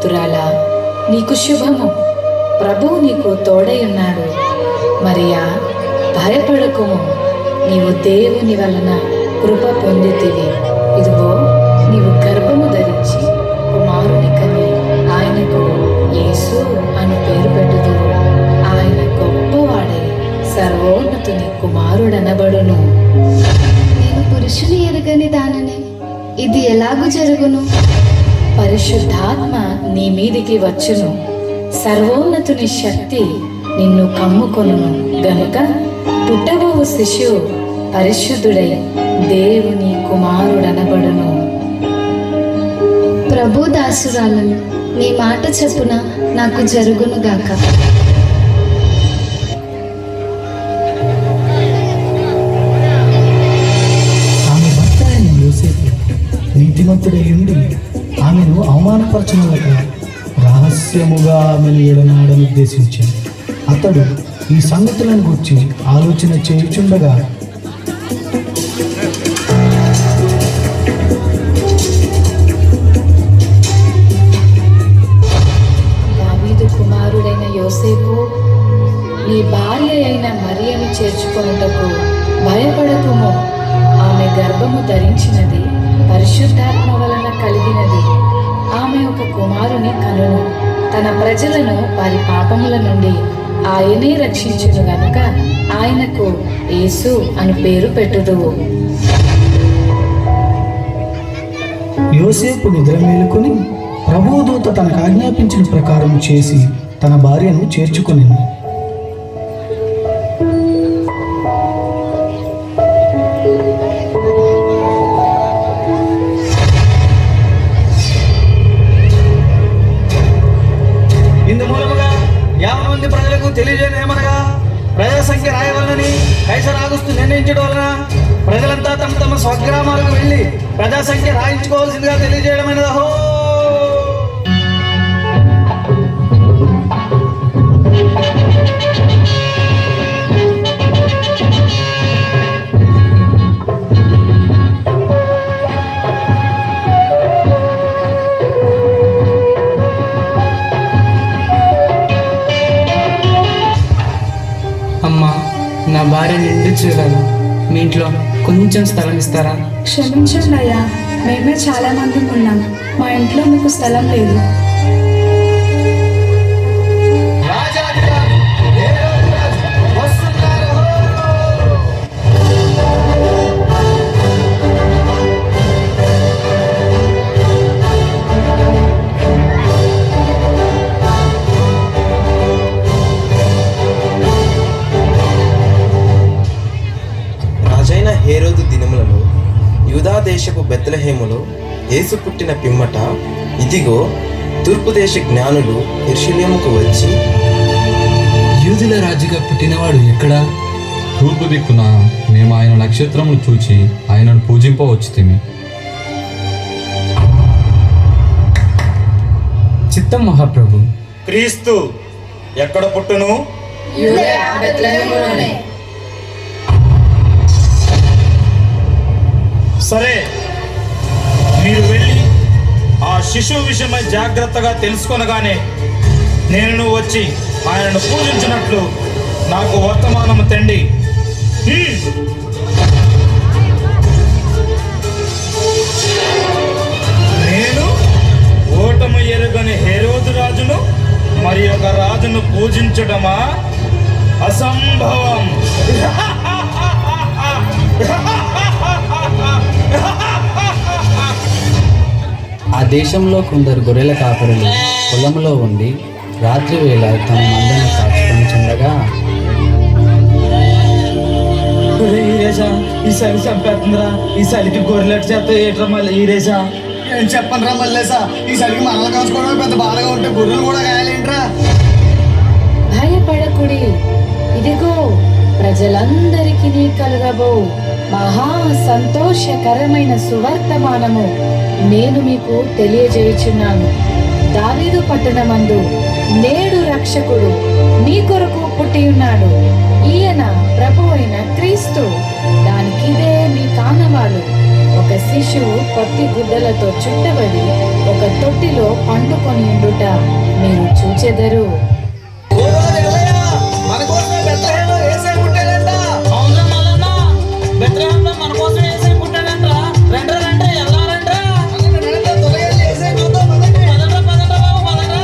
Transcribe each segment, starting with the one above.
పుత్రురాలా, నీకు శుభము. ప్రభువు నీకు తోడై ఉన్నాడు. మరియా, భయపడకుము, నీవు దేవుని వలన కృప పొందితివి. ఇదిగో, నీవు గర్భము ధరించి కుమారుని కని ఆయనకు యేసు అని పేరు పెట్టుదువు. ఆయన గొప్పవాడై సర్వోన్నతుని కుమారుడనబడును. నేను పురుషుని ఎరగని దానని, ఇది ఎలాగూ జరుగును? పరిశుద్ధాత్మ నీ మీదికి వచ్చును, సర్వోన్నతుని శక్తి నిన్ను కమ్ముకొనును గనుక పుట్టబోవు శిశువు పరిశుద్ధుడై దేవుని కుమారుడనబడును. ప్రభు దాసురాలను, నీ మాట చెప్పున నాకు జరుగునుగాక. ఆమె భర్త అయిన యోసేపు నీతిమంతుడై ఉండి ఆమెను అవమానపరచనులక రహస్యముగా ఆమెను ఎడనాడని ఉద్దేశించాడు. అతడు ఈ సంగతులను గురించి ఆలోచన చేయుచుండగా దావీదు కుమారుడైన యోసేపు, నీ భార్య అయిన మరియను చేర్చుకొనుటకు భయపడకుము. ఆమె గర్భము ధరించినది పరిశుద్ధాత్మ వలన కలిగినది. ఆమె ఒక కుమారుని కనును. తన ప్రజలను వారి పాపముల నుండి ఆయనే రక్షించును గనుక ఆయనకు యేసు అని పేరు పెట్టుదువు. యోసేపు నిద్ర మేలుకొని ప్రభువు దూత తనకు ఆజ్ఞాపించిన ప్రకారం చేసి తన భార్యను చేర్చుకొనెను. ఇందు మూలముగా 50 మంది ప్రజలకు తెలియజేయమనగా, ప్రజా సంఖ్య రాయవలనని కైసర్ ఆగుస్తూ నిర్ణయించడం వలన ప్రజలంతా తమ తమ స్వగ్రామాలకు వెళ్ళి ప్రజా సంఖ్య రాయించుకోవాల్సిందిగా తెలియజేయడమైనదహో. అమ్మా, నా భార్య నిండు చూడాలి. మీ ఇంట్లో కొంచెం స్థలం ఇస్తారా? క్షమించండి అయ్యా, మేమే చాలా మంది ఉన్నాం. మా ఇంట్లో మీకు స్థలం లేదు. హేరోదు దినములలో యూదా దేశపు బెత్లెహేములో యేసు పుట్టిన పిమ్మట, ఇదిగో, తూర్పు దేశ జ్ఞానులు యెరూషలేముకు వచ్చి, యూదుల రాజుగా పుట్టినవాడు ఎక్కడా? తూర్పు దిక్కున మేము ఆయన నక్షత్రమును చూచి ఆయనను పూజింపవచ్చుతిమి. చిత్తం మహాప్రభు. క్రీస్తు ఎక్కడ పుట్టును? సరే, మీరు వెళ్ళి ఆ శిశువు విషయమై జాగ్రత్తగా తెలుసుకొనగానే నేను వచ్చి ఆయనను పూజించినట్లు నాకు వర్తమానము తండి. నేను ఓటము ఎరుగని హేరోదు రాజును మరి ఒక రాజును పూజించడమా? అసంభవం. ఆ దేశంలో కొందరు గొర్రెల కాపరులు పొలంలో ఉండి రాత్రి వేళ తమ మందను కాచుకొని చుండగా, ఈసారి చంపేస్తుందిరా, ఈసారికి గొర్రెలెట్ చేస్తే ఏట్రా మళ్ళీ ఈరేసా? నేను చెప్పను రా మల్లేసా, ఈసారికి మనల్ని కాల్చుకోవడం పెద్ద బాధగా ఉంటే గొర్రెలు కూడా గాయాలేంట్రా? భయపడకుడి, ఇదిగో ప్రజలందరికీ కలుగబో మహా సంతోషకరమైన సువర్తమానము నేను మీకు తెలియజేయుచున్నాను. దావీదు పట్టణమందు నేడు రక్షకుడు మీ కొరకు పుట్టి ఉన్నాడు. ఈయన ప్రభు అయిన క్రీస్తు. దానికిదే మీ కానవాలు. ఒక శిశువు పొత్తి గుడ్డలతో చుట్టబడి ఒక తొట్టిలో పండుకొని ఉండుట మీరు చూచెదరు. మన కోసమే బెత్లెహేములో యేసయ్య పుట్టాడంట. అవునా మల్లన్న, బెత్లెహేములో మన కోసం యేసయ్య పుట్టాడంట. రండ్రా రండ్రా ఎల్లారండ్రా. త్వరగా వెళ్ళి యేసయ్య చూద్దాం, పదండి. పదండ్రా పదండ్రా బాబు పదండ్రా.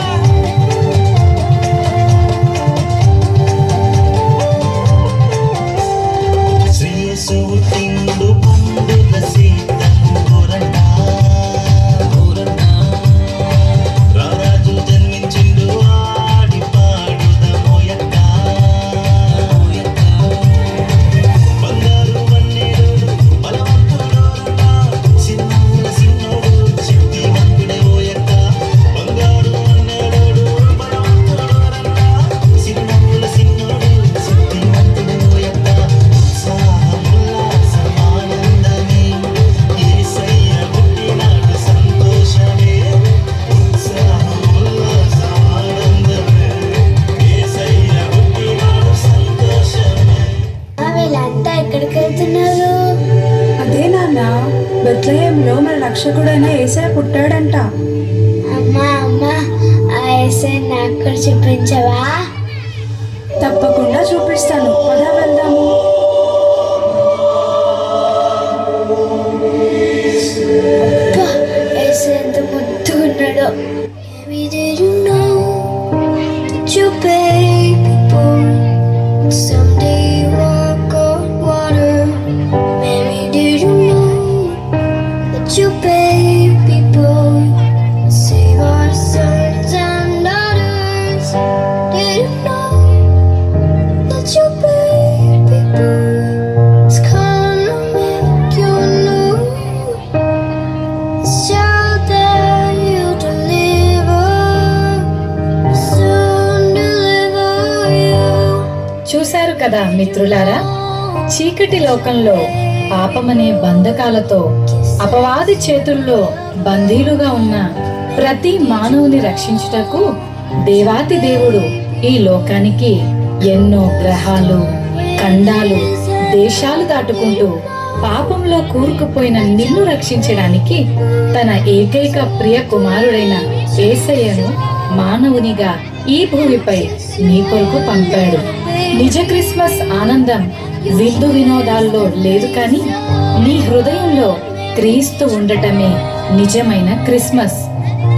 వీళ్ళంతా ఎక్కడికి వెళ్తున్నారు? అదే నాన్న, బెత్లెహేంలో మన రక్షకుడైన యేసయ్య పుట్టాడంట. అమ్మా అమ్మా, ఆ యేసయ్య నాకు కూడా చూపించవా? తప్పకుండా చూపిస్తాను, పద వెళ్దాము. అబ్బా, యేసయ్య ఎంత ముద్దుగున్నాడో. Maybe did you know that your baby boy someday walk on water? Maybe did you know that your baby boy will save our sons and daughters? Did you know that your baby boy is gonna make you new? This child that you deliver will soon deliver you. చూశారు కదా మిత్రులారా, చీకటి లోకంలో పాపమనే బంధకాలతో అపవాది చేతుల్లో బందీలుగా ఉన్న ప్రతి మానవుని రక్షించుటకు దేవాతి దేవుడు ఈ లోకానికి ఎన్నో గ్రహాలు, ఖండాలు, దేశాలు దాటుకుంటూ పాపంలో కూరుకుపోయిన నిన్ను రక్షించడానికి తన ఏకైక ప్రియ కుమారుడైన యేసయ్యను మానవునిగా ఈ భూమిపై నీ కొరకు పంపాడు. నిజ క్రిస్మస్ ఆనందం విందు వినోదాల్లో లేదు, కానీ నీ హృదయంలో క్రీస్తు ఉండటమే నిజమైన క్రిస్మస్.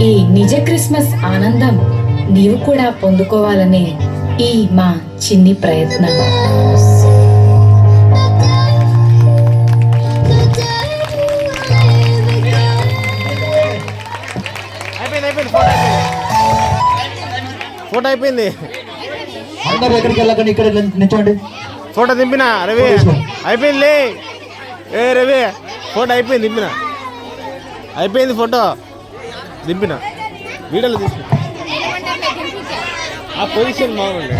ఈ నిజ క్రిస్మస్ ఆనందం నీవు కూడా పొందుకోవాలనే ఈ మా చిన్ని ప్రయత్నం. ఫోటో అయిపోయింది. అందరూ ఎక్కడికి వెళ్ళకండి, ఇక్కడ నిల్చోండి. ఫోటో దింపిన రవి, అయిపోయింది. ఏ రవి, ఫోటో అయిపోయింది, దింపిన అయిపోయింది, ఫోటో దింపిన, వీడియోలో తీసుకున్నా. ఆ పొజిషన్ బాగుంది.